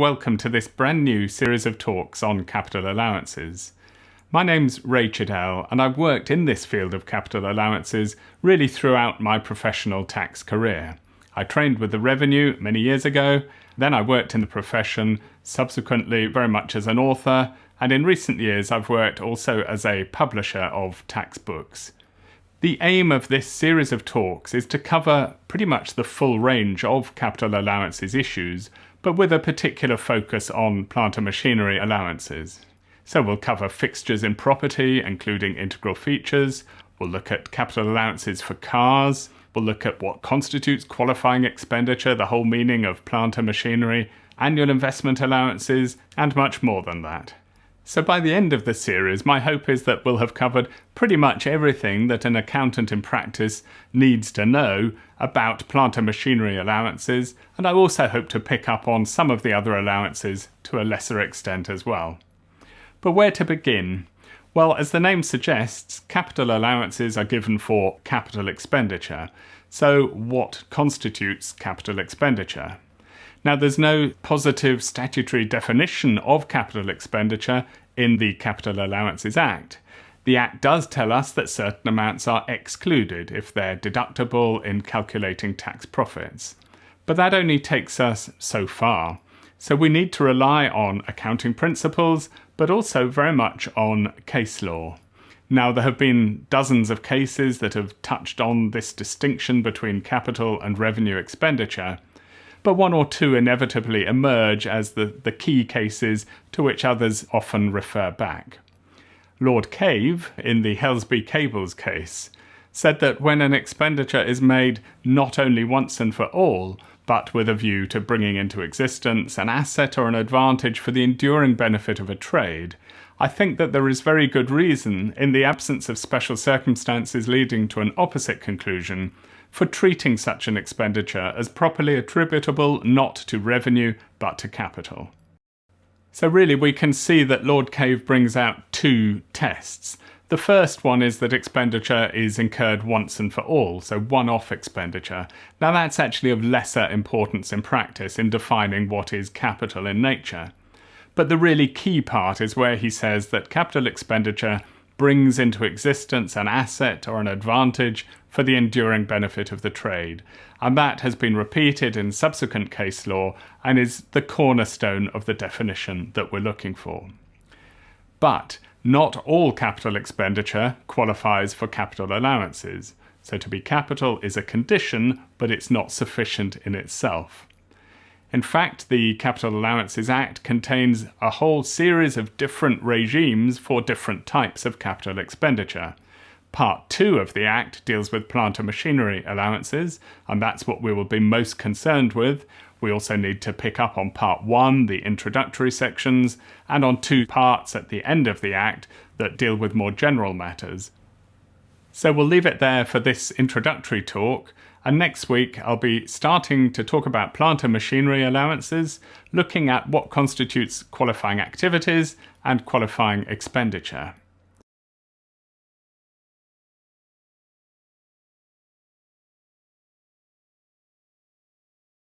Welcome to this brand new series of talks on capital allowances. My name's Ray Chiddell and I've worked in this field of capital allowances really throughout my professional tax career. I trained with the Revenue many years ago, then I worked in the profession, subsequently very much as an author, and in recent years I've worked also as a publisher of tax books. The aim of this series of talks is to cover pretty much the full range of capital allowances issues, but with a particular focus on plant and machinery allowances. So we'll cover fixtures in property, including integral features. We'll look at capital allowances for cars. We'll look at what constitutes qualifying expenditure, the whole meaning of plant and machinery, annual investment allowances, and much more than that. So by the end of the series, my hope is that we'll have covered pretty much everything that an accountant in practice needs to know about plant and machinery allowances, and I also hope to pick up on some of the other allowances to a lesser extent as well. But where to begin? Well, as the name suggests, capital allowances are given for capital expenditure. So what constitutes capital expenditure? Now, there's no positive statutory definition of capital expenditure in the Capital Allowances Act. The Act does tell us that certain amounts are excluded if they're deductible in calculating tax profits. But that only takes us so far. So we need to rely on accounting principles, but also very much on case law. Now, there have been dozens of cases that have touched on this distinction between capital and revenue expenditure, but one or two inevitably emerge as the key cases to which others often refer back. Lord Cave, in the Helsby Cables case, said that when an expenditure is made not only once and for all, but with a view to bringing into existence an asset or an advantage for the enduring benefit of a trade, I think that there is very good reason, in the absence of special circumstances leading to an opposite conclusion, for treating such an expenditure as properly attributable not to revenue but to capital. So really we can see that Lord Cave brings out two tests. The first one is that expenditure is incurred once and for all, so one-off expenditure. Now that's actually of lesser importance in practice in defining what is capital in nature. But the really key part is where he says that capital expenditure brings into existence an asset or an advantage for the enduring benefit of the trade. And that has been repeated in subsequent case law and is the cornerstone of the definition that we're looking for. But not all capital expenditure qualifies for capital allowances. So to be capital is a condition, but it's not sufficient in itself. In fact, the Capital Allowances Act contains a whole series of different regimes for different types of capital expenditure. Part 2 of the Act deals with plant and machinery allowances, and that's what we will be most concerned with. We also need to pick up on Part 1, the introductory sections, and on 2 parts at the end of the Act that deal with more general matters. So we'll leave it there for this introductory talk, and next week I'll be starting to talk about plant and machinery allowances, looking at what constitutes qualifying activities and qualifying expenditure.